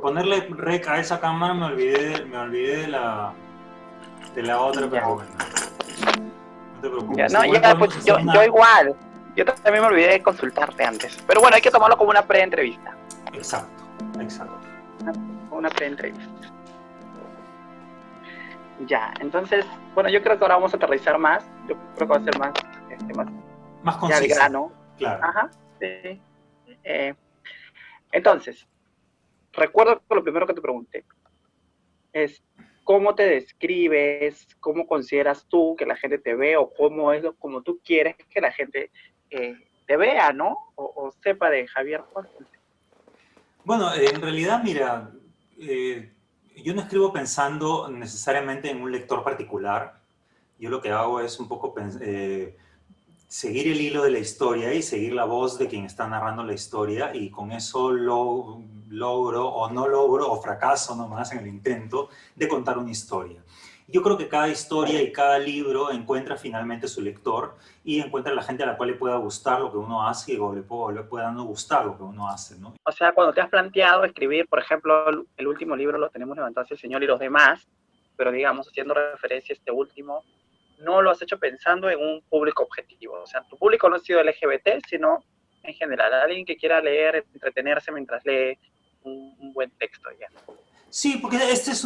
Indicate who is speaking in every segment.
Speaker 1: ponerle rec a esa cámara me olvidé de la otra,
Speaker 2: Ya.
Speaker 1: pero bueno. No te
Speaker 2: Ya,
Speaker 1: preocupes.
Speaker 2: no,
Speaker 1: Igual
Speaker 2: ya, pues
Speaker 1: podemos hacer
Speaker 2: yo
Speaker 1: una...
Speaker 2: igual. Yo también me olvidé de consultarte antes. Pero bueno, hay que tomarlo como una pre-entrevista.
Speaker 1: Exacto, exacto.
Speaker 2: Una pre-entrevista. Ya, entonces, bueno, yo creo que ahora vamos a aterrizar más. Yo creo que va a ser más, más
Speaker 1: Más
Speaker 2: ya al
Speaker 1: conciso,
Speaker 2: grano.
Speaker 1: claro.
Speaker 2: Ajá, sí. Entonces, recuerdo que lo primero que te pregunté es cómo te describes, cómo consideras tú que la gente te ve o cómo es como tú quieres que la gente te vea, ¿no? O sepa de Javier Juan.
Speaker 1: Bueno, en realidad, mira, yo no escribo pensando necesariamente en un lector particular. Yo lo que hago es un poco seguir el hilo de la historia y seguir la voz de quien está narrando la historia y con eso logro o no logro o fracaso nomás en el intento de contar una historia. Yo creo que cada historia y cada libro encuentra finalmente su lector y encuentra la gente a la cual le pueda gustar lo que uno hace o le pueda no gustar lo que uno hace, ¿no?
Speaker 2: O sea, cuando te has planteado escribir, por ejemplo, el último libro lo tenemos levantado hacia el Señor y los demás, pero digamos, haciendo referencia a este último, no lo has hecho pensando en un público objetivo. O sea, tu público no ha sido LGBT, sino en general, alguien que quiera leer, entretenerse mientras lee un buen texto ya.
Speaker 1: Sí, porque esta es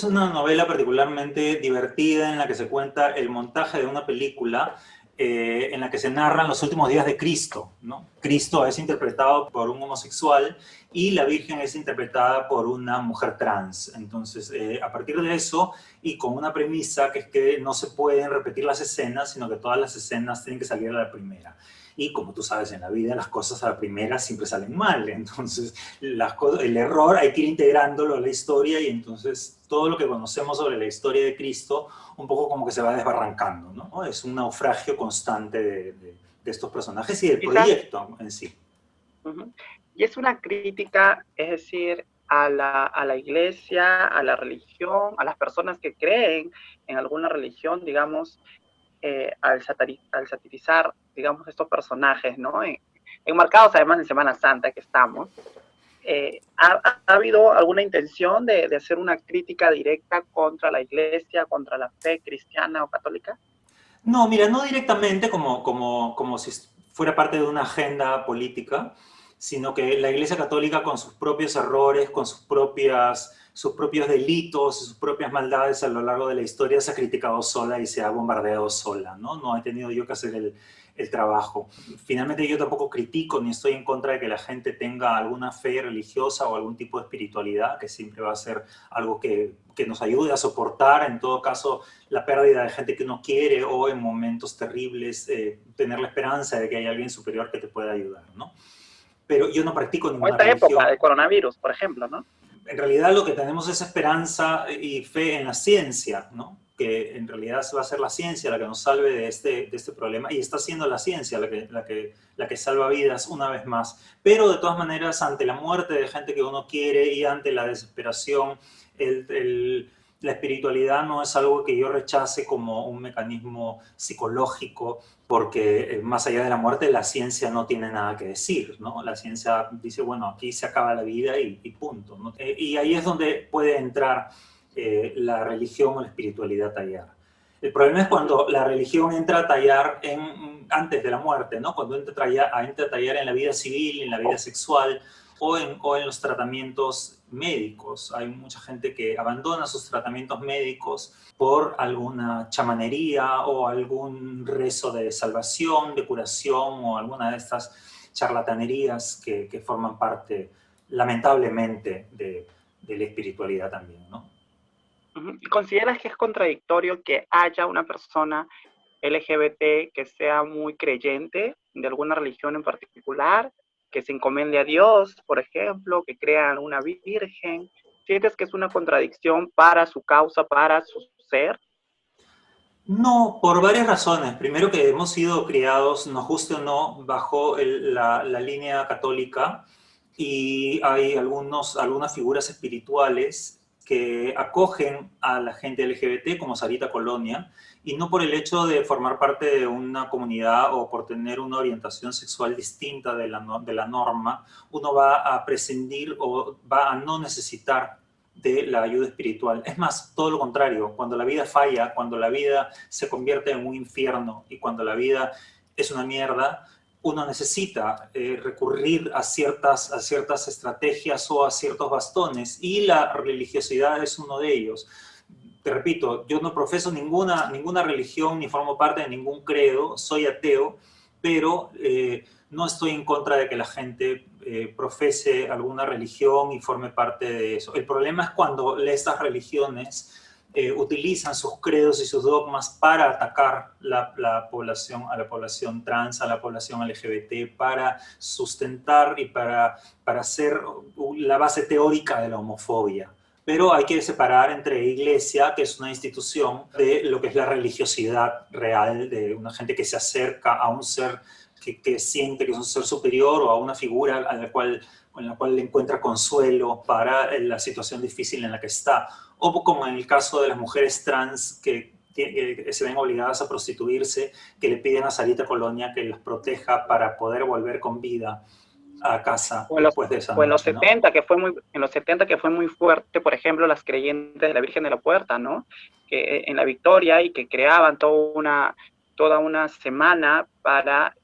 Speaker 1: una novela particularmente divertida en la que se cuenta el montaje de una película en la que se narran los últimos días de Cristo, ¿no? Cristo es interpretado por un homosexual y la Virgen es interpretada por una mujer trans. Entonces, a partir de eso, y con una premisa que es que no se pueden repetir las escenas, sino que todas las escenas tienen que salir a la primera. Y como tú sabes, en la vida las cosas a la primera siempre salen mal. Entonces, el error hay que ir integrándolo a la historia y entonces todo lo que conocemos sobre la historia de Cristo un poco como que se va desbarrancando, ¿no? Es un naufragio constante de estos personajes y del
Speaker 2: Quizás,
Speaker 1: proyecto en sí.
Speaker 2: y es una crítica, es decir, a la iglesia, a la religión, a las personas que creen en alguna religión, digamos, al satirizar, digamos, estos personajes, ¿no? Enmarcados además en Semana Santa que estamos, ¿ha habido alguna intención de hacer una crítica directa contra la iglesia, contra la fe cristiana o católica?
Speaker 1: No, mira, no directamente como si fuera parte de una agenda política, sino que la Iglesia Católica con sus propios errores, con sus propios delitos, sus propias maldades a lo largo de la historia se ha criticado sola y se ha bombardeado sola, ¿no? No he tenido yo que hacer el trabajo. Finalmente yo tampoco critico ni estoy en contra de que la gente tenga alguna fe religiosa o algún tipo de espiritualidad, que siempre va a ser algo que nos ayude a soportar, en todo caso, la pérdida de gente que uno quiere o en momentos terribles tener la esperanza de que hay alguien superior que te pueda ayudar, ¿no? Pero yo no practico
Speaker 2: O
Speaker 1: ninguna
Speaker 2: esta época
Speaker 1: religión.
Speaker 2: de coronavirus, por ejemplo, ¿no?
Speaker 1: En realidad lo que tenemos es esperanza y fe en la ciencia, ¿no? Que en realidad va a ser la ciencia la que nos salve de este problema y está siendo la ciencia la que salva vidas una vez más. Pero de todas maneras, ante la muerte de gente que uno quiere y ante la desesperación, la espiritualidad no es algo que yo rechace como un mecanismo psicológico, porque más allá de la muerte la ciencia no tiene nada que decir, ¿no? La ciencia dice, bueno, aquí se acaba la vida y punto, ¿no? Y ahí es donde puede entrar la religión o la espiritualidad a tallar. El problema es cuando la religión entra a tallar antes de la muerte, ¿no? Cuando entra a tallar en la vida civil, en la vida sexual o en los tratamientos médicos. Hay mucha gente que abandona sus tratamientos médicos por alguna chamanería o algún rezo de salvación, de curación o alguna de estas charlatanerías que forman parte, lamentablemente, de la espiritualidad también, ¿no?
Speaker 2: ¿Y consideras que es contradictorio que haya una persona LGBT que sea muy creyente de alguna religión en particular, que se encomiende a Dios, por ejemplo, que crea en una virgen? ¿Sientes que es una contradicción para su causa, para su ser?
Speaker 1: No, por varias razones. Primero que hemos sido criados, nos guste o no, bajo la línea católica y hay algunas figuras espirituales que acogen a la gente LGBT como Sarita Colonia, y no por el hecho de formar parte de una comunidad o por tener una orientación sexual distinta de la norma, uno va a prescindir o va a no necesitar de la ayuda espiritual. Es más, todo lo contrario, cuando la vida falla, cuando la vida se convierte en un infierno y cuando la vida es una mierda, uno necesita recurrir a ciertas estrategias o a ciertos bastones, y la religiosidad es uno de ellos. Te repito, yo no profeso ninguna religión ni formo parte de ningún credo, soy ateo, pero no estoy en contra de que la gente profese alguna religión y forme parte de eso. El problema es cuando estas religiones utilizan sus credos y sus dogmas para atacar la población trans, a la población LGBT, para sustentar y para ser la base teórica de la homofobia. Pero hay que separar entre iglesia, que es una institución, de lo que es la religiosidad real, de una gente que se acerca a un ser que siente que es un ser superior, o a una figura en la cual le encuentra consuelo para la situación difícil en la que está. O como en el caso de las mujeres trans que se ven obligadas a prostituirse, que le piden a Sarita Colonia que las proteja para poder volver con vida a casa después de esa
Speaker 2: o en los
Speaker 1: noche, ¿no?
Speaker 2: 70, en los 70 que fue muy fuerte, por ejemplo, las creyentes de la Virgen de la Puerta, ¿no? Que en la Victoria, y que creaban toda una semana para,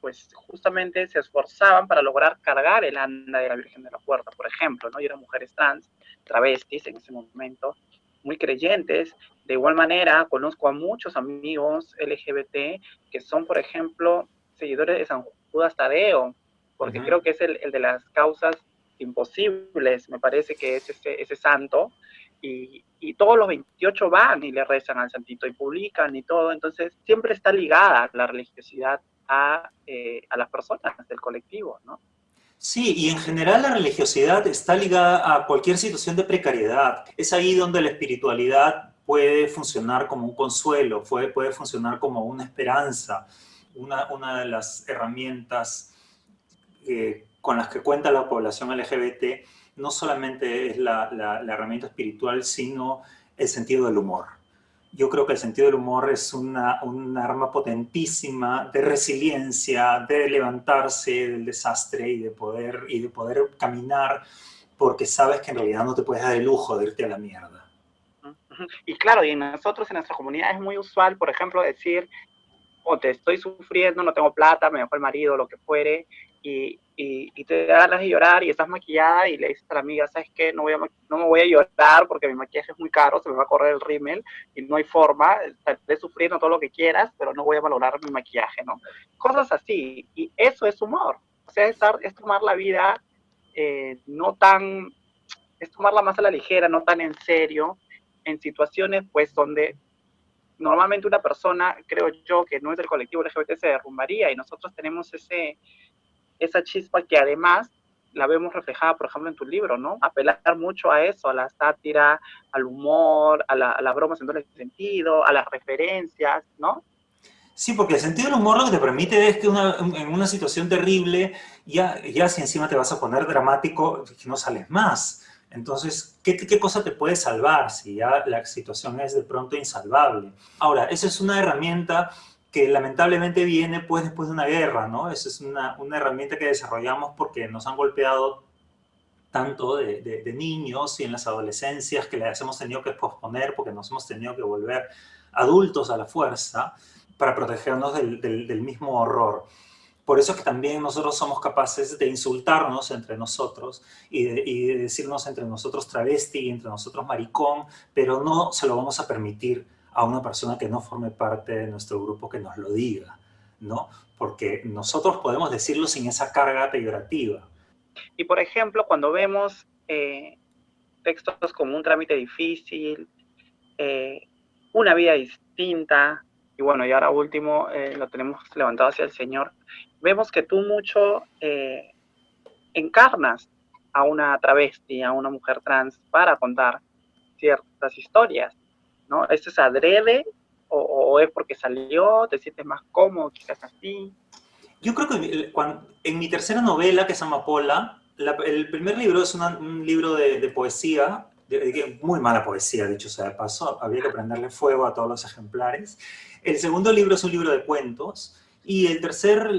Speaker 2: pues, justamente se esforzaban para lograr cargar el anda de la Virgen de la Puerta, por ejemplo, ¿no? Y eran mujeres trans, travestis en ese momento, muy creyentes. De igual manera, conozco a muchos amigos LGBT que son, por ejemplo, seguidores de San Judas Tadeo, porque creo que es el de las causas imposibles, me parece que es ese santo, y todos los 28 van y le rezan al santito y publican y todo, entonces siempre está ligada la religiosidad a las personas del colectivo, ¿no?
Speaker 1: Sí, y en general la religiosidad está ligada a cualquier situación de precariedad. Es ahí donde la espiritualidad puede funcionar como un consuelo, puede funcionar como una esperanza. Una de las herramientas con las que cuenta la población LGBT no solamente es la herramienta espiritual, sino el sentido del humor. Yo creo que el sentido del humor es un arma potentísima de resiliencia, de levantarse del desastre y de poder caminar, porque sabes que en realidad no te puedes dar el lujo de irte a la mierda.
Speaker 2: Y claro, y nosotros en nuestra comunidad es muy usual, por ejemplo, decir, o te estoy sufriendo, no tengo plata, me dejó el marido, lo que fuere, y te da ganas de llorar y estás maquillada y le dices a la amiga, ¿sabes qué? No me voy a llorar porque mi maquillaje es muy caro, se me va a correr el rímel y no hay forma, estaré sufriendo todo lo que quieras, pero no voy a valorar mi maquillaje, ¿no? Cosas así, y eso es humor. O sea, es tomar la vida no tan, es tomarla más a la ligera, no tan en serio, en situaciones pues donde normalmente una persona, creo yo, que no es del colectivo LGBT se derrumbaría, y nosotros tenemos esa chispa que además la vemos reflejada, por ejemplo, en tu libro, ¿no? Apelar mucho a eso, a la sátira, al humor, a la broma en doble sentido, a las referencias, ¿no?
Speaker 1: Sí, porque el sentido del humor lo que te permite es que en una situación terrible, ya si encima te vas a poner dramático, no sales más. Entonces, ¿qué cosa te puede salvar si ya la situación es de pronto insalvable? Ahora, esa es una herramienta que lamentablemente viene pues después de una guerra, ¿no? Esa es una herramienta que desarrollamos porque nos han golpeado tanto de niños y en las adolescencias, que las hemos tenido que posponer porque nos hemos tenido que volver adultos a la fuerza para protegernos del mismo horror. Por eso es que también nosotros somos capaces de insultarnos entre nosotros y de decirnos entre nosotros travesti y entre nosotros maricón, pero no se lo vamos a permitir a una persona que no forme parte de nuestro grupo que nos lo diga, ¿no? Porque nosotros podemos decirlo sin esa carga peyorativa.
Speaker 2: Y por ejemplo, cuando vemos textos como Un trámite difícil, Una vida distinta, y bueno, y ahora último lo tenemos levantado hacia el Señor, vemos que tú mucho encarnas a una travesti, a una mujer trans para contar ciertas historias, ¿no? ¿Esto es adrede o es porque salió, te sientes más cómodo quizás así?
Speaker 1: Yo creo que en mi tercera novela, que es Amapola, El primer libro es un libro de poesía, muy mala poesía, dicho sea de paso, habría que prenderle fuego a todos los ejemplares. El segundo libro es un libro de cuentos, y el tercer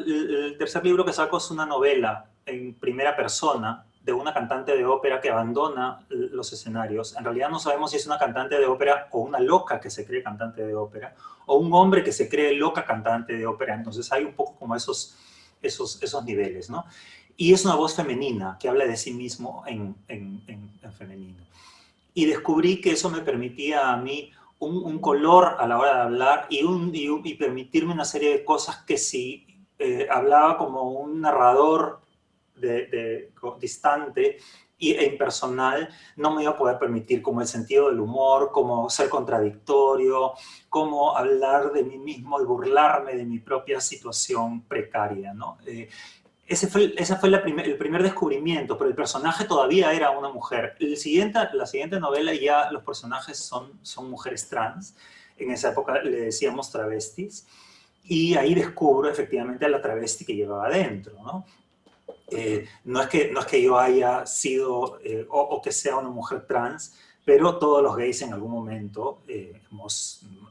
Speaker 1: libro que saco es una novela en primera persona de una cantante de ópera que abandona los escenarios. En realidad no sabemos si es una cantante de ópera o una loca que se cree cantante de ópera, o un hombre que se cree loca cantante de ópera. Entonces hay un poco como esos niveles, ¿no? Y es una voz femenina que habla de sí mismo en femenino. Y descubrí que eso me permitía a mí un color a la hora de hablar y permitirme una serie de cosas que si hablaba como un narrador distante e impersonal, no me iba a poder permitir, como el sentido del humor, como ser contradictorio, como hablar de mí mismo y burlarme de mi propia situación precaria, ¿no? Ese fue el primer descubrimiento, pero el personaje todavía era una mujer. La siguiente novela ya los personajes son mujeres trans. En esa época le decíamos travestis. Y ahí descubro efectivamente a la travesti que llevaba adentro, ¿no? No es que yo haya sido o que sea una mujer trans, pero todos los gays en algún momento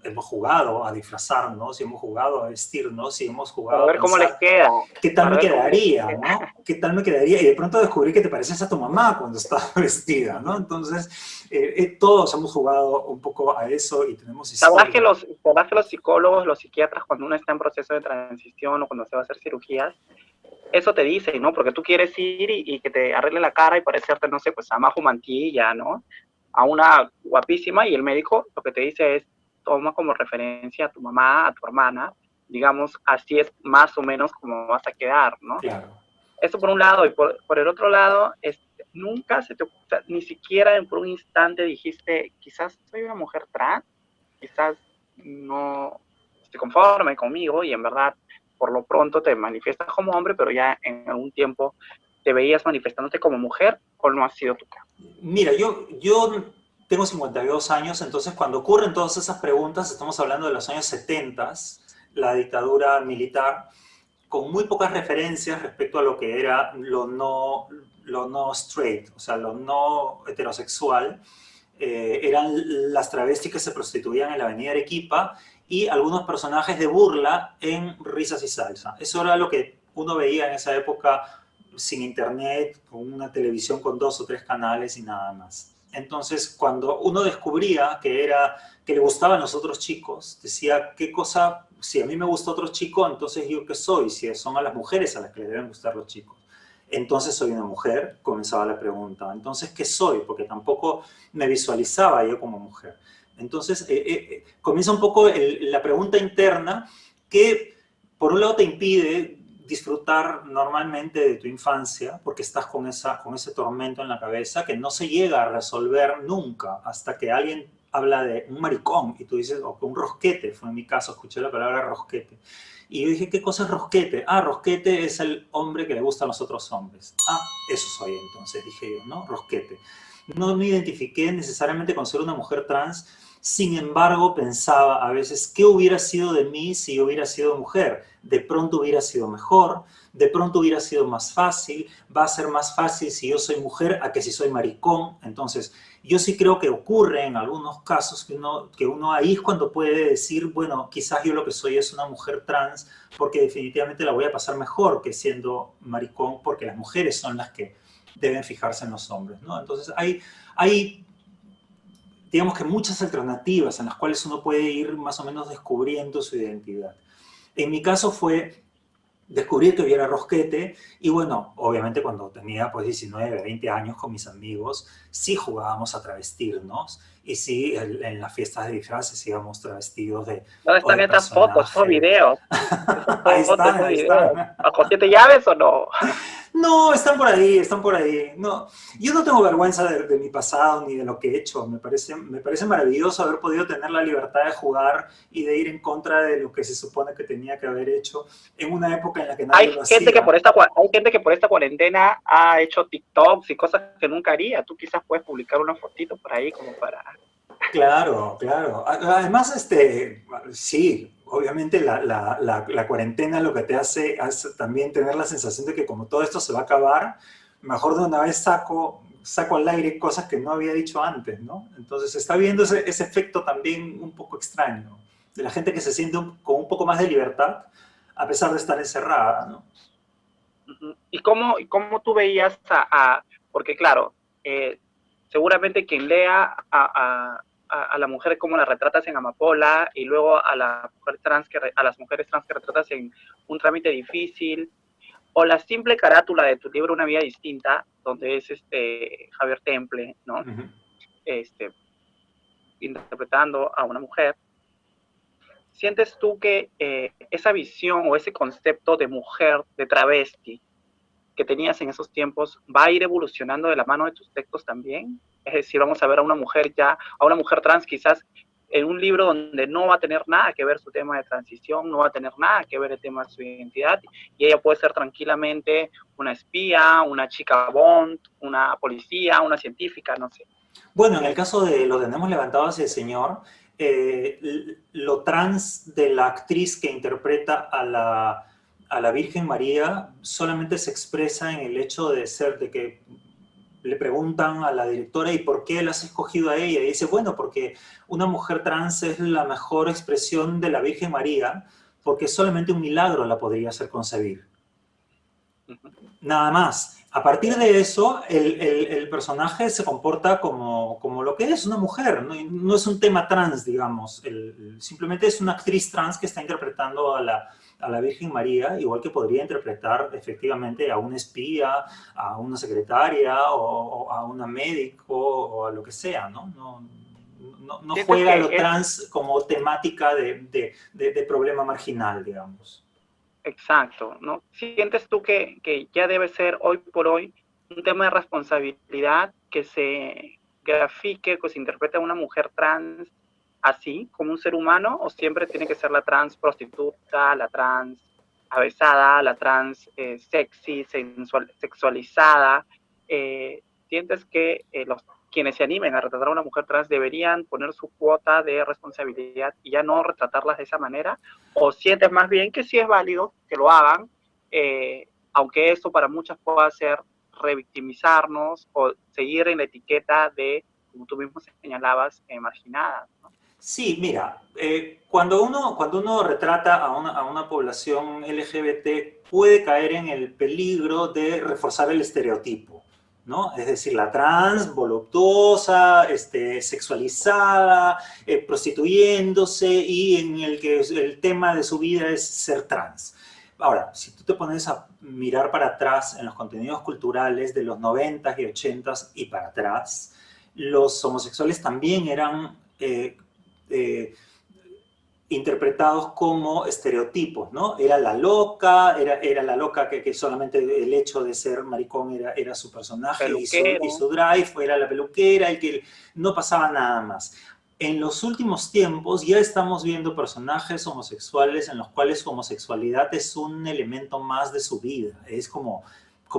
Speaker 1: hemos jugado a disfrazarnos, y hemos jugado a vestirnos, y hemos jugado
Speaker 2: Para
Speaker 1: a
Speaker 2: ver cómo les
Speaker 1: pensar
Speaker 2: queda.
Speaker 1: qué tal
Speaker 2: Para
Speaker 1: me
Speaker 2: ver cómo les
Speaker 1: quedaría,
Speaker 2: queda.
Speaker 1: ¿no? ¿Qué tal me quedaría? Y de pronto descubrí que te pareces a tu mamá cuando estás vestida, ¿no? Entonces, todos hemos jugado un poco a eso y tenemos historia.
Speaker 2: Sabrás que los psicólogos, los psiquiatras, cuando uno está en proceso de transición o cuando se va a hacer cirugías, eso te dice, ¿no? Porque tú quieres ir y que te arregle la cara y parecerte, no sé, pues a Majo Mantilla, ¿no? A una guapísima, y el médico lo que te dice es, toma como referencia a tu mamá, a tu hermana, digamos, así es más o menos como vas a quedar, ¿no?
Speaker 1: Claro.
Speaker 2: Eso por un lado, y por el otro lado, nunca se te, o sea, ni siquiera por un instante dijiste, quizás soy una mujer trans, quizás no estoy conforme conmigo, y en verdad, por lo pronto te manifiestas como hombre, pero ya en algún tiempo te veías manifestándote como mujer, o no ha sido tu caso.
Speaker 1: Mira, yo tengo 52 años, entonces cuando ocurren todas esas preguntas, estamos hablando de los años 70, la dictadura militar, con muy pocas referencias respecto a lo que era lo no straight, o sea, lo no heterosexual. Eran las travestis que se prostituían en la avenida Arequipa y algunos personajes de burla en Risas y Salsa. Eso era lo que uno veía en esa época, sin internet, con una televisión con 2 o 3 canales y nada más. Entonces, cuando uno descubría que le gustaban los otros chicos, decía, ¿qué cosa? Si a mí me gusta otro chico, entonces ¿yo qué soy? Si son a las mujeres a las que les deben gustar los chicos. Entonces soy una mujer, comenzaba la pregunta. Entonces, ¿qué soy? Porque tampoco me visualizaba yo como mujer. Entonces, comienza un poco la pregunta interna que, por un lado, te impide disfrutar normalmente de tu infancia, porque estás con ese tormento en la cabeza que no se llega a resolver nunca hasta que alguien habla de un maricón y tú dices, o un rosquete, fue en mi caso, escuché la palabra rosquete. Y yo dije, ¿qué cosa es rosquete? Ah, rosquete es el hombre que le gustan los otros hombres. Ah, eso soy entonces, dije yo, ¿no? Rosquete. No me identifiqué necesariamente con ser una mujer trans, sin embargo pensaba a veces, ¿qué hubiera sido de mí si yo hubiera sido mujer? De pronto hubiera sido mejor, de pronto hubiera sido más fácil, va a ser más fácil si yo soy mujer a que si soy maricón. Entonces, yo sí creo que ocurre en algunos casos que uno ahí es cuando puede decir, bueno, quizás yo lo que soy es una mujer trans, porque definitivamente la voy a pasar mejor que siendo maricón, porque las mujeres son las que deben fijarse en los hombres, ¿no? Entonces hay digamos que muchas alternativas en las cuales uno puede ir más o menos descubriendo su identidad. En mi caso fue descubrir que yo era rosquete y bueno, obviamente cuando tenía pues 19, 20 años con mis amigos, sí jugábamos a travestirnos y sí en las fiestas de disfraces íbamos travestidos
Speaker 2: ¿Dónde
Speaker 1: o
Speaker 2: están
Speaker 1: de
Speaker 2: estas fotos, esos
Speaker 1: personaje.
Speaker 2: videos? Esas
Speaker 1: Ahí
Speaker 2: fotos,
Speaker 1: están,
Speaker 2: esos
Speaker 1: ahí
Speaker 2: videos.
Speaker 1: están.
Speaker 2: ¿Bajo 7 llaves o no?
Speaker 1: No, están por ahí, están por ahí. No, yo no tengo vergüenza de mi pasado ni de lo que he hecho. Me parece maravilloso haber podido tener la libertad de jugar y de ir en contra de lo que se supone que tenía que haber hecho en una época en la que nadie lo hacía.
Speaker 2: Hay gente que por esta cuarentena ha hecho TikToks y cosas que nunca haría. Tú quizás puedes publicar una fotito por ahí como para...
Speaker 1: Claro, claro. Además, sí, obviamente la cuarentena lo que te hace es también tener la sensación de que como todo esto se va a acabar, mejor de una vez saco al aire cosas que no había dicho antes, ¿no? Entonces se está viendo ese efecto también un poco extraño, de la gente que se siente con un poco más de libertad a pesar de estar encerrada, ¿no?
Speaker 2: Y cómo tú veías porque claro, seguramente quien lea a la mujer como la retratas en Amapola y luego a la mujer trans a las mujeres trans que retratas en Un trámite difícil, o la simple carátula de tu libro Una vida distinta, donde es Javier Temple, ¿no?
Speaker 1: Uh -huh.
Speaker 2: Este, interpretando a una mujer. ¿Sientes tú que esa visión o ese concepto de mujer, de travesti, que tenías en esos tiempos, va a ir evolucionando de la mano de tus textos también? Es decir, vamos a ver a una mujer a una mujer trans quizás en un libro donde no va a tener nada que ver su tema de transición, no va a tener nada que ver el tema de su identidad, y ella puede ser tranquilamente una espía, una chica Bond, una policía, una científica, no sé.
Speaker 1: Bueno, en el caso de Lo tenemos levantado hacia el Señor, lo trans de la actriz que interpreta a la Virgen María solamente se expresa en el hecho de que le preguntan a la directora, ¿y por qué la has escogido a ella? Y dice, bueno, porque una mujer trans es la mejor expresión de la Virgen María, porque solamente un milagro la podría hacer concebir. Nada más. A partir de eso, el personaje se comporta como lo que es una mujer. No, no es un tema trans, digamos. Simplemente es una actriz trans que está interpretando a la Virgen María, igual que podría interpretar efectivamente a una espía, a una secretaria o a una médico o a lo que sea, ¿no? No
Speaker 2: ¿Sientes
Speaker 1: juega
Speaker 2: que
Speaker 1: lo trans como temática de problema marginal, digamos.
Speaker 2: exacto, ¿no? ¿Sientes tú que ya debe ser hoy por hoy un tema de responsabilidad que se grafique, que se interprete a una mujer trans así, como un ser humano, o siempre tiene que ser la trans prostituta, la trans avesada, la trans sexy, sexualizada? ¿Sientes que quienes se animen a retratar a una mujer trans deberían poner su cuota de responsabilidad y ya no retratarlas de esa manera? ¿O sientes más bien que sí es válido que lo hagan, aunque eso para muchas pueda ser revictimizarnos o seguir en la etiqueta de, como tú mismo señalabas, marginadas, ¿no?
Speaker 1: Sí, mira, cuando uno retrata a una población LGBT puede caer en el peligro de reforzar el estereotipo, ¿no? Es decir, la trans, voluptuosa, sexualizada, prostituyéndose y en el que el tema de su vida es ser trans. Ahora, si tú te pones a mirar para atrás en los contenidos culturales de los 90s y 80s y para atrás, los homosexuales también eran eh, interpretados como estereotipos, ¿no? Era la loca, era la loca que solamente el hecho de ser maricón era su personaje y
Speaker 2: Peluquero.
Speaker 1: su drive, era la peluquera, el que no pasaba nada más. En los últimos tiempos ya estamos viendo personajes homosexuales en los cuales su homosexualidad es un elemento más de su vida. Es como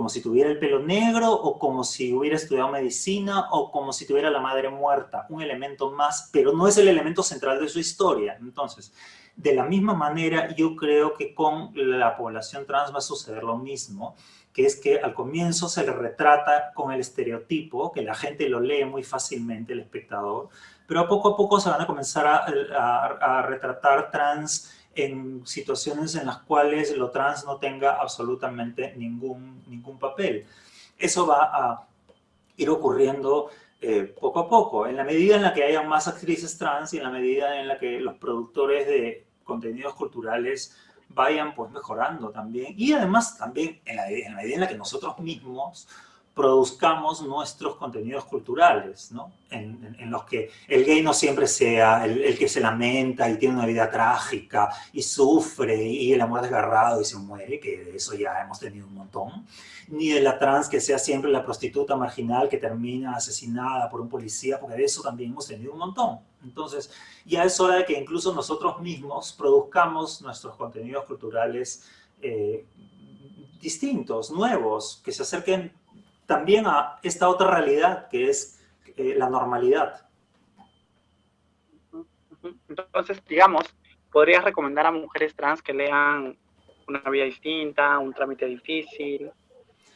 Speaker 1: si tuviera el pelo negro o como si hubiera estudiado medicina o como si tuviera la madre muerta, un elemento más, pero no es el elemento central de su historia. Entonces, de la misma manera, yo creo que con la población trans va a suceder lo mismo, que es que al comienzo se le retrata con el estereotipo, que la gente lo lee muy fácilmente, el espectador, pero a poco se van a comenzar a retratar trans en situaciones en las cuales lo trans no tenga absolutamente ningún papel. Eso va a ir ocurriendo poco a poco, en la medida en la que haya más actrices trans y en la medida en la que los productores de contenidos culturales vayan pues mejorando también. Y además también en la medida en la que nosotros mismos produzcamos nuestros contenidos culturales, ¿no? En los que el gay no siempre sea el que se lamenta y tiene una vida trágica y sufre y el amor desgarrado y se muere, que de eso ya hemos tenido un montón, ni de la trans que sea siempre la prostituta marginal que termina asesinada por un policía, porque de eso también hemos tenido un montón. Entonces, ya es hora de que incluso nosotros mismos produzcamos nuestros contenidos culturales distintos, nuevos, que se acerquen también a esta otra realidad que es la normalidad.
Speaker 2: Entonces, digamos, podrías recomendar a mujeres trans que lean Una vida distinta, Un trámite difícil.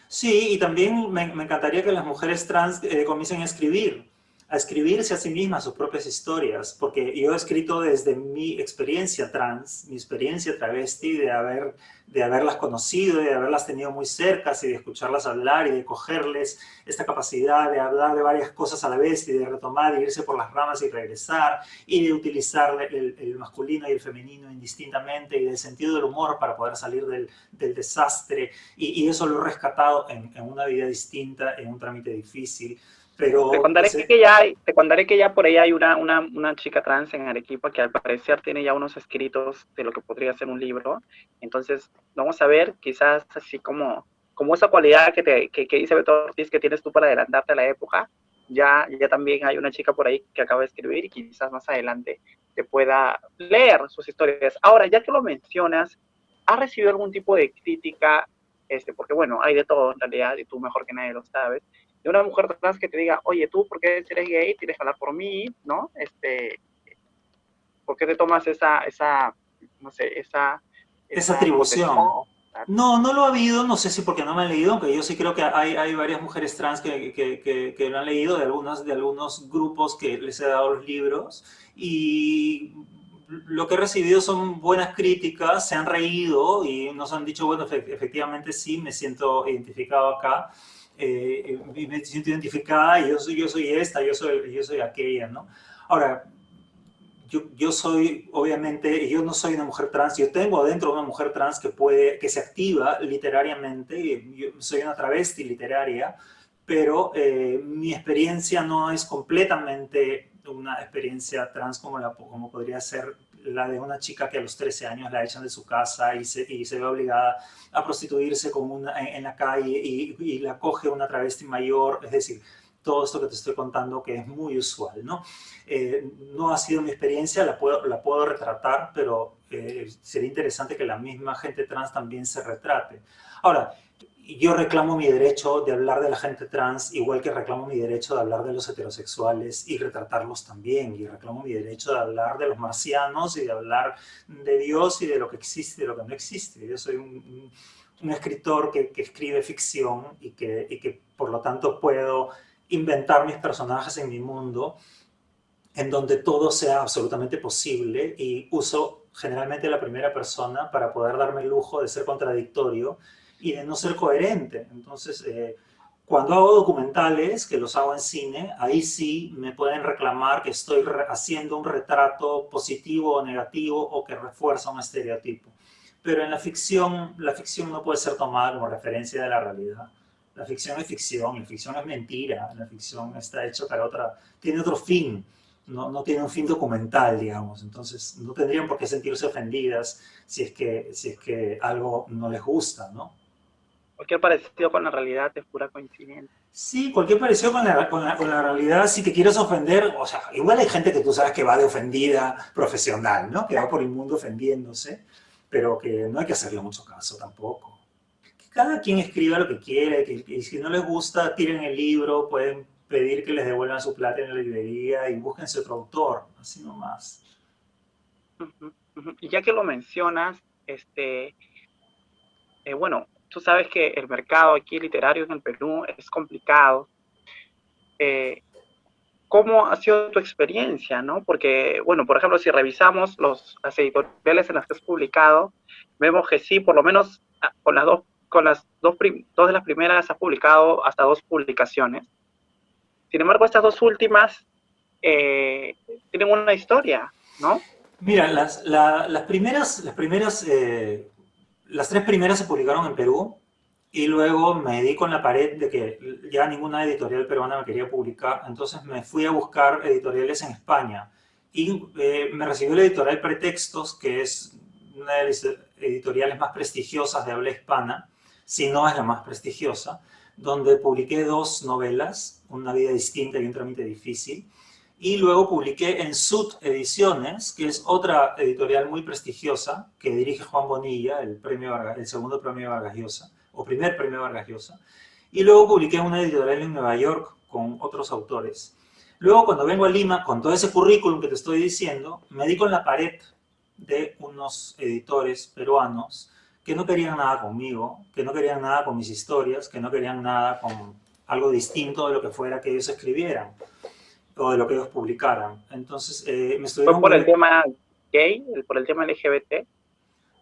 Speaker 1: Sí, y también me encantaría que las mujeres trans comiencen a escribirse a sí mismas sus propias historias, porque yo he escrito desde mi experiencia trans, mi experiencia travesti, de haberlas conocido, de haberlas tenido muy cerca y de escucharlas hablar y de cogerles esta capacidad de hablar de varias cosas a la vez y de retomar, y irse por las ramas y regresar, y de utilizar el masculino y el femenino indistintamente y del sentido del humor para poder salir del desastre, y eso lo he rescatado en una vida distinta, en un trámite difícil,
Speaker 2: Te
Speaker 1: pero
Speaker 2: contaré que ya hay, te contaré que ya por ahí hay una chica trans en Arequipa que al parecer tiene ya unos escritos de lo que podría ser un libro. Entonces, vamos a ver, quizás así como esa cualidad que dice Beto Ortiz que tienes tú para adelantarte a la época, ya también hay una chica por ahí que acaba de escribir y quizás más adelante te pueda leer sus historias. Ahora, ya que lo mencionas, ¿has recibido algún tipo de crítica? Porque bueno, hay de todo en realidad y tú mejor que nadie lo sabes de una mujer trans que te diga, oye, tú, ¿por qué eres gay? Tienes que hablar por mí, ¿no? ¿Por qué te tomas no sé,
Speaker 1: esa
Speaker 2: esa
Speaker 1: atribución.
Speaker 2: profesión?
Speaker 1: No, no lo ha habido, no sé si porque no me han leído, aunque yo sí creo que hay varias mujeres trans que lo han leído, de algunos grupos que les he dado los libros, y lo que he recibido son buenas críticas, se han reído y nos han dicho, bueno, efectivamente sí, me siento identificado acá, y me siento identificada, y yo soy esta, yo soy aquella, ¿no? Ahora, yo soy, obviamente, yo no soy una mujer trans, yo tengo adentro una mujer trans que se activa literariamente, yo soy una travesti literaria, pero mi experiencia no es completamente una experiencia trans como podría ser la de una chica que a los 13 años la echan de su casa y se ve obligada a prostituirse en la calle, y la coge una travesti mayor, es decir, todo esto que te estoy contando que es muy usual, ¿no? No ha sido mi experiencia, la puedo retratar, pero sería interesante que la misma gente trans también se retrate. Ahora, yo reclamo mi derecho de hablar de la gente trans, igual que reclamo mi derecho de hablar de los heterosexuales y retratarlos también, y reclamo mi derecho de hablar de los marcianos y de hablar de Dios y de lo que existe y de lo que no existe. Yo soy un escritor que escribe ficción y que por lo tanto puedo inventar mis personajes en mi mundo, en donde todo sea absolutamente posible, y uso generalmente la primera persona para poder darme el lujo de ser contradictorio y de no ser coherente. Entonces, cuando hago documentales, que los hago en cine, ahí sí me pueden reclamar que estoy haciendo un retrato positivo o negativo o que refuerza un estereotipo. Pero en la ficción no puede ser tomada como referencia de la realidad. La ficción es mentira, la ficción está hecha para tiene otro fin, no tiene un fin documental, digamos. Entonces, no tendrían por qué sentirse ofendidas si es que algo no les gusta, ¿no?
Speaker 2: Cualquier parecido con la realidad es pura coincidencia.
Speaker 1: Sí, cualquier parecido con la realidad, si te quieres ofender, o sea, igual hay gente que tú sabes que va de ofendida profesional, ¿no? Que va por el mundo ofendiéndose, pero que no hay que hacerle mucho caso tampoco. Que cada quien escriba lo que quiere, y si no les gusta, tiren el libro, pueden pedir que les devuelvan su plata en la librería y búsquense otro autor, así nomás.
Speaker 2: Uh-huh, uh-huh. Y ya que lo mencionas, bueno, tú sabes que el mercado aquí literario en el Perú es complicado. Eh, ¿Cómo ha sido tu experiencia, no? Porque, bueno, por ejemplo, si revisamos las editoriales en las que has publicado, vemos que sí, por lo menos dos de las primeras has publicado hasta 2 publicaciones. Sin embargo, estas 2 últimas eh, tienen una historia, ¿no?
Speaker 1: Mira, las tres primeras se publicaron en Perú, y luego me di con la pared de que ya ninguna editorial peruana me quería publicar, entonces me fui a buscar editoriales en España, y me recibió la editorial Pretextos, que es una de las editoriales más prestigiosas de habla hispana, si no es la más prestigiosa, donde publiqué 2 novelas, Una vida distinta y Un trámite difícil, y luego publiqué en Sud Ediciones, que es otra editorial muy prestigiosa que dirige Juan Bonilla, el segundo premio Vargas Llosa, o primer premio Vargas Llosa. Y luego publiqué en una editorial en Nueva York con otros autores. Luego, cuando vengo a Lima, con todo ese currículum que te estoy diciendo, me di con la pared de unos editores peruanos que no querían nada conmigo, que no querían nada con mis historias, que no querían nada con algo distinto de lo que fuera que ellos escribieran o de lo que ellos publicaran. Entonces, me
Speaker 2: ¿Fue
Speaker 1: estuvieron...
Speaker 2: por el tema gay, por el tema LGBT?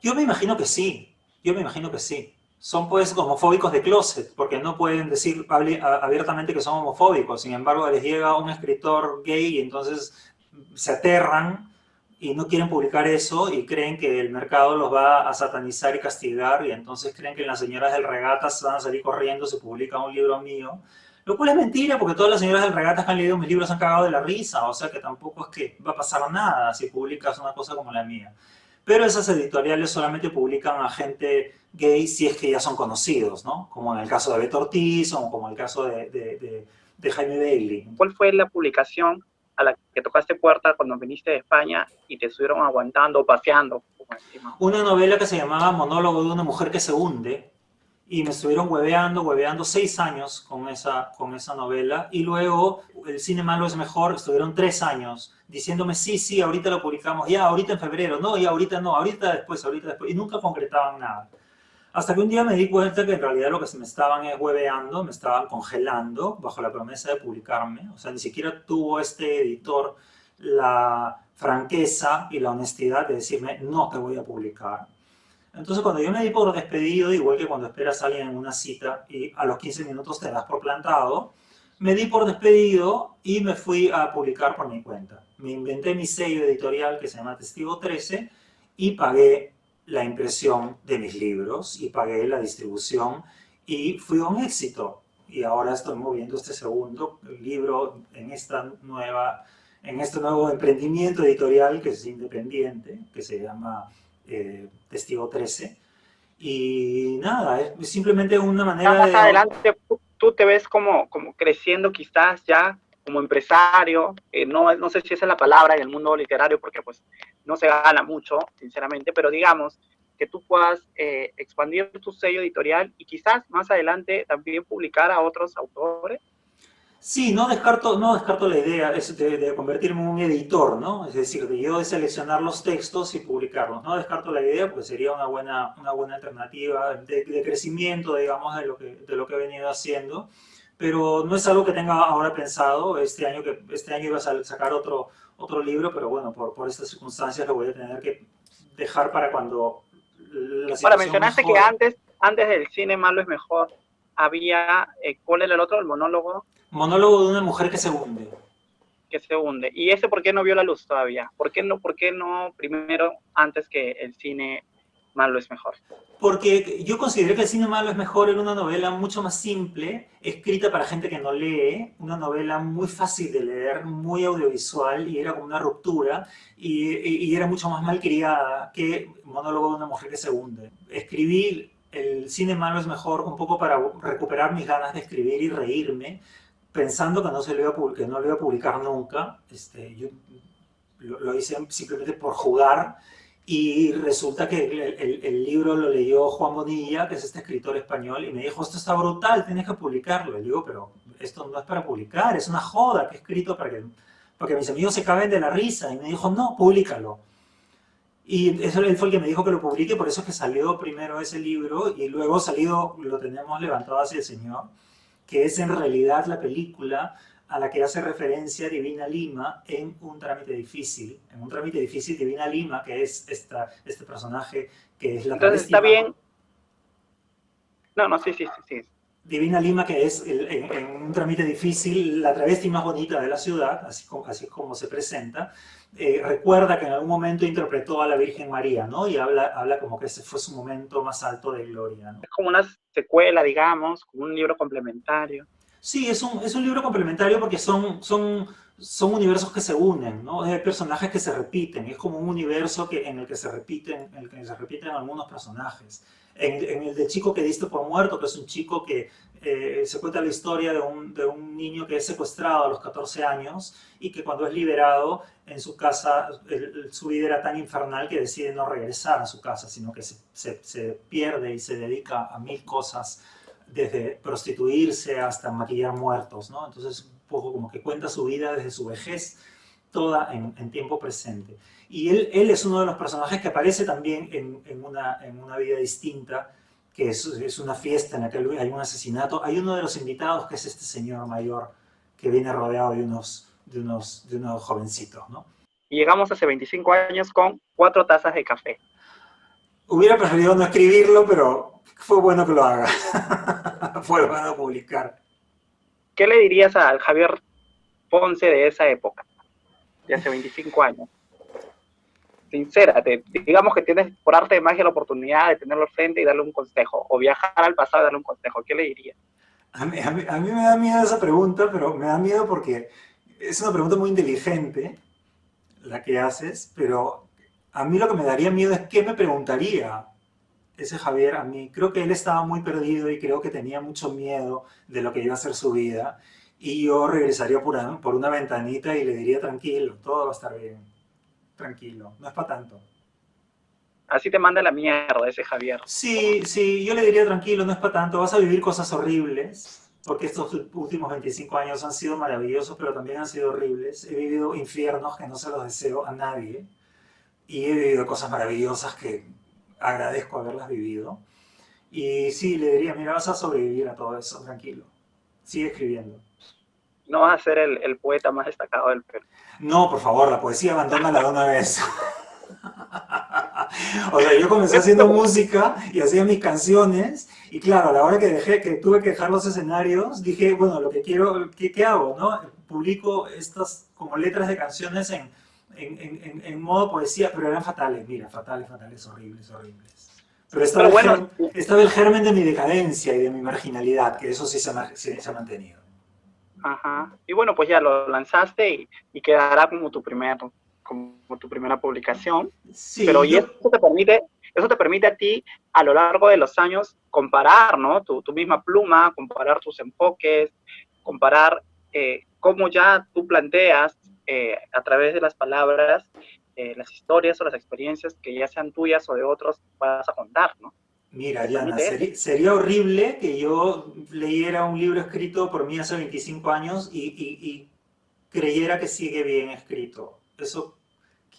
Speaker 1: Yo me imagino que sí, yo me imagino que sí. Son pues homofóbicos de closet, porque no pueden decir abiertamente que son homofóbicos. Sin embargo, les llega un escritor gay y entonces se aterran y no quieren publicar eso y creen que el mercado los va a satanizar y castigar y entonces creen que las señoras del regatas van a salir corriendo si publican un libro mío. Lo cual es mentira, porque todas las señoras del regatas que han leído mis libros han cagado de la risa, o sea que tampoco es que va a pasar nada si publicas una cosa como la mía. Pero esas editoriales solamente publican a gente gay si es que ya son conocidos, ¿no? Como en el caso de Beto Ortiz o como en el caso de Jaime Bailey.
Speaker 2: ¿Cuál fue la publicación a la que tocaste puerta cuando viniste de España y te estuvieron aguantando o paseando, como decimos?
Speaker 1: Una novela que se llamaba Monólogo de una mujer que se hunde, y me estuvieron hueveando 6 años con esa novela, y luego El cine malo es mejor, estuvieron 3 años diciéndome sí, sí, ahorita lo publicamos, ya, ahorita en febrero, no, ya, ahorita no, ahorita después, y nunca concretaban nada. Hasta que un día me di cuenta que en realidad lo que se me estaban es hueveando, me estaban congelando bajo la promesa de publicarme. O sea, ni siquiera tuvo este editor la franqueza y la honestidad de decirme no te voy a publicar. Entonces cuando yo me di por despedido, igual que cuando esperas a alguien en una cita y a los 15 minutos te das por plantado, me di por despedido y me fui a publicar por mi cuenta. Me inventé mi sello editorial que se llama Testigo 13 y pagué la impresión de mis libros y pagué la distribución y fui un éxito. Y ahora estoy moviendo este segundo libro en este nuevo emprendimiento editorial que es independiente, que se llama Testigo 13. Y nada, es simplemente una
Speaker 2: Ya
Speaker 1: manera
Speaker 2: más
Speaker 1: de...
Speaker 2: adelante tú te ves como creciendo quizás ya como empresario, no sé si esa es la palabra en el mundo literario porque pues no se gana mucho, sinceramente, pero digamos que tú puedas expandir tu sello editorial y quizás más adelante también publicar a otros autores.
Speaker 1: Sí, no descarto la idea de convertirme en un editor, ¿no? Es decir, de yo de seleccionar los textos y publicarlos. No descarto la idea porque sería una buena alternativa de crecimiento, digamos, de lo que he venido haciendo. Pero no es algo que tenga ahora pensado. Este año iba a sacar otro libro, pero bueno, por estas circunstancias lo voy a tener que dejar para cuando la
Speaker 2: Ahora,
Speaker 1: situación
Speaker 2: mencionaste que
Speaker 1: mejore.
Speaker 2: antes del cine malo es mejor, había, ¿cuál era el otro? El monólogo
Speaker 1: Monólogo de una mujer que se hunde.
Speaker 2: que se hunde. ¿Y ese por qué no vio la luz todavía? Por qué no primero, antes que el cine malo es mejor?
Speaker 1: Porque yo consideré que El cine malo es mejor en una novela mucho más simple, escrita para gente que no lee, una novela muy fácil de leer, muy audiovisual, y era como una ruptura, y era mucho más malcriada que Monólogo de una mujer que se hunde. Escribí El cine malo es mejor un poco para recuperar mis ganas de escribir y reírme, pensando que que no lo iba a publicar nunca. Yo lo hice simplemente por jugar y resulta que el libro lo leyó Juan Bonilla, que es este escritor español, y me dijo, esto está brutal, tienes que publicarlo. Y le digo, pero esto no es para publicar, es una joda que he escrito para que mis amigos se caben de la risa. Y me dijo, no, públicalo. Y eso, él fue el que me dijo que lo publique, por eso es que salió primero ese libro y luego salido, lo tenemos levantado hacia el Señor, que es en realidad la película a la que hace referencia Divina Lima en Un trámite difícil. En Un trámite difícil, Divina Lima, que es este personaje que es la
Speaker 2: Entonces
Speaker 1: travesti
Speaker 2: está
Speaker 1: más...
Speaker 2: bien. No, no, sí.
Speaker 1: Divina Lima, que es en Un trámite difícil, la travesti más bonita de la ciudad, así como se presenta, recuerda que en algún momento interpretó a la Virgen María, ¿no? Y habla como que ese fue su momento más alto de gloria, ¿no?
Speaker 2: Es como una secuela, digamos, como un libro complementario.
Speaker 1: Sí, es un libro complementario porque son universos que se unen, ¿no? Hay personajes que se repiten, es como un universo en el que se repiten algunos personajes. En el de Chico que diste por muerto, que es un chico que se cuenta la historia de un niño que es secuestrado a los 14 años y que cuando es liberado en su casa, su vida era tan infernal que decide no regresar a su casa, sino que se pierde y se dedica a mil cosas desde prostituirse hasta maquillar muertos, ¿no? Entonces, un poco como que cuenta su vida desde su vejez toda en tiempo presente. Y él es uno de los personajes que aparece también en una vida distinta, que es una fiesta en la que hay un asesinato. Hay uno de los invitados que es este señor mayor que viene rodeado de unos jovencitos, ¿no?
Speaker 2: Y llegamos hace 25 años con 4 tazas de café.
Speaker 1: Hubiera preferido no escribirlo, pero fue bueno que lo haga. Fue bueno publicar.
Speaker 2: ¿Qué le dirías al Javier Ponce de esa época, de hace 25 años? Sincérate, digamos que tienes por arte de magia la oportunidad de tenerlo al frente y darle un consejo, o viajar al pasado y darle un consejo, ¿qué le dirías?
Speaker 1: A mí me da miedo esa pregunta, pero me da miedo porque es una pregunta muy inteligente la que haces, pero a mí lo que me daría miedo es qué me preguntaría ese Javier a mí. Creo que él estaba muy perdido y creo que tenía mucho miedo de lo que iba a ser su vida. Y yo regresaría por una ventanita y le diría, tranquilo, todo va a estar bien, tranquilo, no es para tanto.
Speaker 2: Así te manda la mierda ese Javier.
Speaker 1: Sí, sí, yo le diría tranquilo, no es para tanto, vas a vivir cosas horribles, porque estos últimos 25 años han sido maravillosos, pero también han sido horribles. He vivido infiernos que no se los deseo a nadie, y he vivido cosas maravillosas que agradezco haberlas vivido. Y sí, le diría, mira, vas a sobrevivir a todo eso, tranquilo, sigue escribiendo.
Speaker 2: No vas a ser el poeta más destacado del Perú.
Speaker 1: No, por favor, la poesía abandónala de una vez. O sea, yo comencé haciendo música y hacía mis canciones y claro, a la hora que tuve que dejar los escenarios, dije, bueno, lo que quiero, ¿qué hago? ¿No? Publico estas como letras de canciones en modo poesía, pero eran fatales, mira, fatales, fatales, horribles, horribles. Pero
Speaker 2: Pero bueno,
Speaker 1: estaba el germen de mi decadencia y de mi marginalidad, que eso sí se ha mantenido.
Speaker 2: ajá. Y bueno, pues ya lo lanzaste y quedará como tu primera publicación. Pero
Speaker 1: Sí,
Speaker 2: y eso te permite a ti a lo largo de los años comparar, ¿no? Tu misma pluma, comparar tus enfoques, comparar cómo ya tú planteas a través de las palabras las historias o las experiencias que ya sean tuyas o de otros vas a contar, ¿no?
Speaker 1: Mira,
Speaker 2: Te
Speaker 1: Yana,
Speaker 2: permite eso.
Speaker 1: sería horrible que yo leyera un libro escrito por mí hace 25 años y creyera que sigue bien escrito. Eso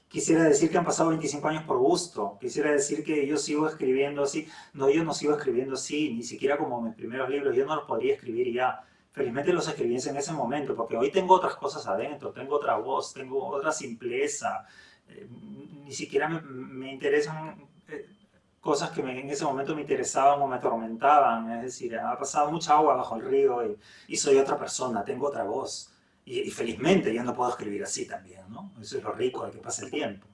Speaker 1: quisiera decir que han pasado 25 años por gusto. Quisiera decir que yo sigo escribiendo así. No, yo no sigo escribiendo así, ni siquiera como mis primeros libros. Yo no los podría escribir ya. Felizmente los escribí en ese momento, porque hoy tengo otras cosas adentro, tengo otra voz, tengo otra simpleza. Ni siquiera me interesan cosas que en ese momento me interesaban o me atormentaban. Es decir, ha pasado mucha agua bajo el río y soy otra persona, tengo otra voz. Y felizmente ya no puedo escribir así también, ¿no? Eso es lo rico de que pase el tiempo.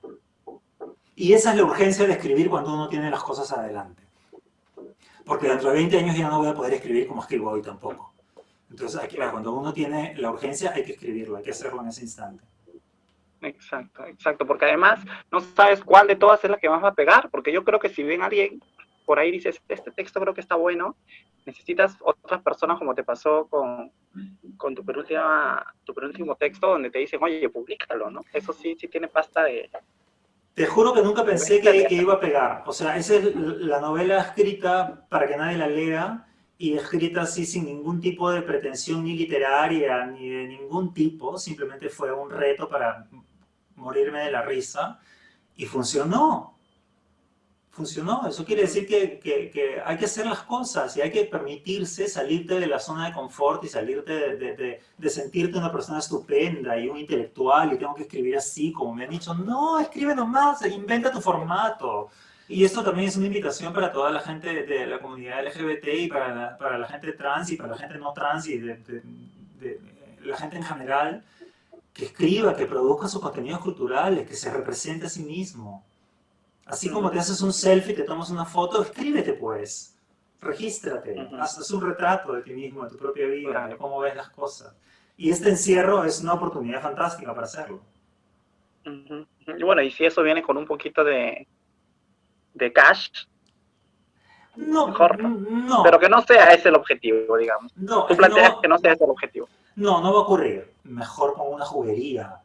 Speaker 1: Y esa es la urgencia de escribir cuando uno tiene las cosas adelante. Porque dentro de 20 años ya no voy a poder escribir como escribo hoy tampoco. Entonces, cuando uno tiene la urgencia, hay que escribirlo, hay que hacerlo en ese instante.
Speaker 2: Exacto, exacto, porque además no sabes cuál de todas es la que más va a pegar, porque yo creo que si ven a alguien por ahí dices, este texto creo que está bueno, necesitas otras personas como te pasó con tu penúltimo texto donde te dicen, oye, públicalo, ¿no? Eso sí, sí tiene pasta
Speaker 1: Te juro que nunca
Speaker 2: de
Speaker 1: pensé
Speaker 2: venta.
Speaker 1: que iba a pegar. O sea, esa es la novela escrita para que nadie la lea y escrita así sin ningún tipo de pretensión ni literaria ni de ningún tipo. Simplemente fue un reto para morirme de la risa y funcionó. Funcionó. Eso quiere decir que hay que hacer las cosas y hay que permitirse salirte de la zona de confort y salirte de sentirte una persona estupenda y un intelectual y tengo que escribir así, como me han dicho. No, escribe nomás, inventa tu formato. Y esto también es una invitación para toda la gente de la comunidad LGBT y para la gente trans y para la gente no trans y de la gente en general, que escriba, que produzca sus contenidos culturales, que se represente a sí mismo. Así como te haces un selfie, te tomas una foto, escríbete pues. Regístrate, haz un retrato de ti mismo, de tu propia vida, de
Speaker 2: Claro.
Speaker 1: cómo ves las cosas. Y este encierro es una oportunidad fantástica para hacerlo.
Speaker 2: Y bueno, y si eso viene con un poquito de cash,
Speaker 1: No,
Speaker 2: mejor, ¿no? Pero
Speaker 1: no,
Speaker 2: que no sea ese el objetivo, digamos.
Speaker 1: no,
Speaker 2: Tú
Speaker 1: es que
Speaker 2: planteas que
Speaker 1: no,
Speaker 2: no sea ese el objetivo.
Speaker 1: no va a ocurrir. Mejor con una juguería,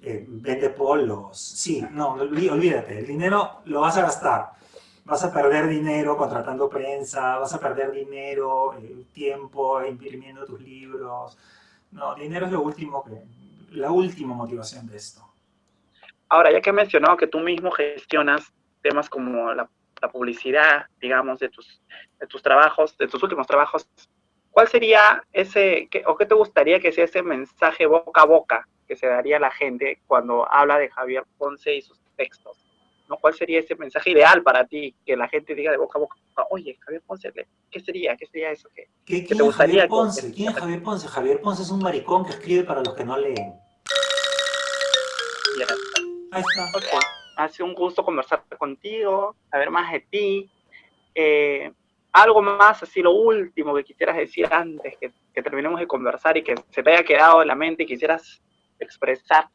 Speaker 1: vende polos. Sí, no, olvídate, el dinero lo vas a gastar. Vas a perder dinero contratando prensa, vas a perder dinero, tiempo imprimiendo tus libros. No, dinero es lo último la última motivación de esto.
Speaker 2: Ahora, ya que he mencionado que tú mismo gestionas temas como la publicidad, digamos, de tus trabajos, de tus últimos trabajos, ¿cuál sería o qué te gustaría que sea ese mensaje boca a boca que se daría a la gente cuando habla de Javier Ponce y sus textos? ¿No? ¿Cuál sería ese mensaje ideal para ti? Que la gente diga de boca a boca, oye, Javier Ponce, ¿qué sería? ¿Qué sería eso que te
Speaker 1: ¿Quién es Javier
Speaker 2: gustaría
Speaker 1: Ponce? ¿Quién es Javier Ponce? Javier Ponce es un maricón que escribe para los que no leen.
Speaker 2: ya está?
Speaker 1: Ahí está.
Speaker 2: Ok, ha sido un gusto conversar contigo, saber más de ti. Eh, Algo más, así lo último que quisieras decir antes que terminemos de conversar y que se te haya quedado en la mente y quisieras expresar.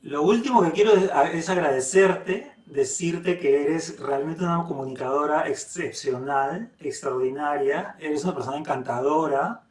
Speaker 1: Lo último que quiero es agradecerte, decirte que eres realmente una comunicadora excepcional, extraordinaria, eres una persona encantadora,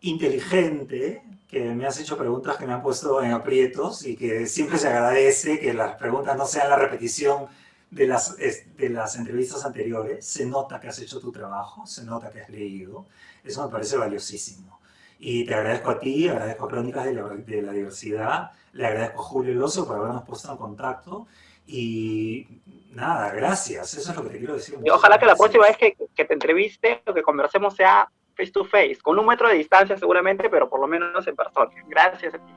Speaker 1: inteligente, que me has hecho preguntas que me han puesto en aprietos y que siempre se agradece que las preguntas no sean la repetición de las entrevistas anteriores. Se nota que has hecho tu trabajo, se nota que has leído. Eso me parece valiosísimo. Y te agradezco a ti, agradezco a Crónicas de la Diversidad, le agradezco a Julio Lozo por habernos puesto en contacto y nada, gracias, eso es lo que te quiero decir.
Speaker 2: Y ojalá
Speaker 1: Muchísimas
Speaker 2: que la próxima vez
Speaker 1: gracias.
Speaker 2: que te entreviste o que conversemos sea face to face, con 1 metro de distancia seguramente, pero por lo menos en persona. Gracias a ti.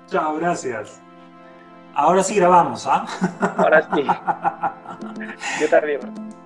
Speaker 1: Chao, gracias. Ahora sí grabamos, ¿ah?
Speaker 2: Ahora sí, yo también.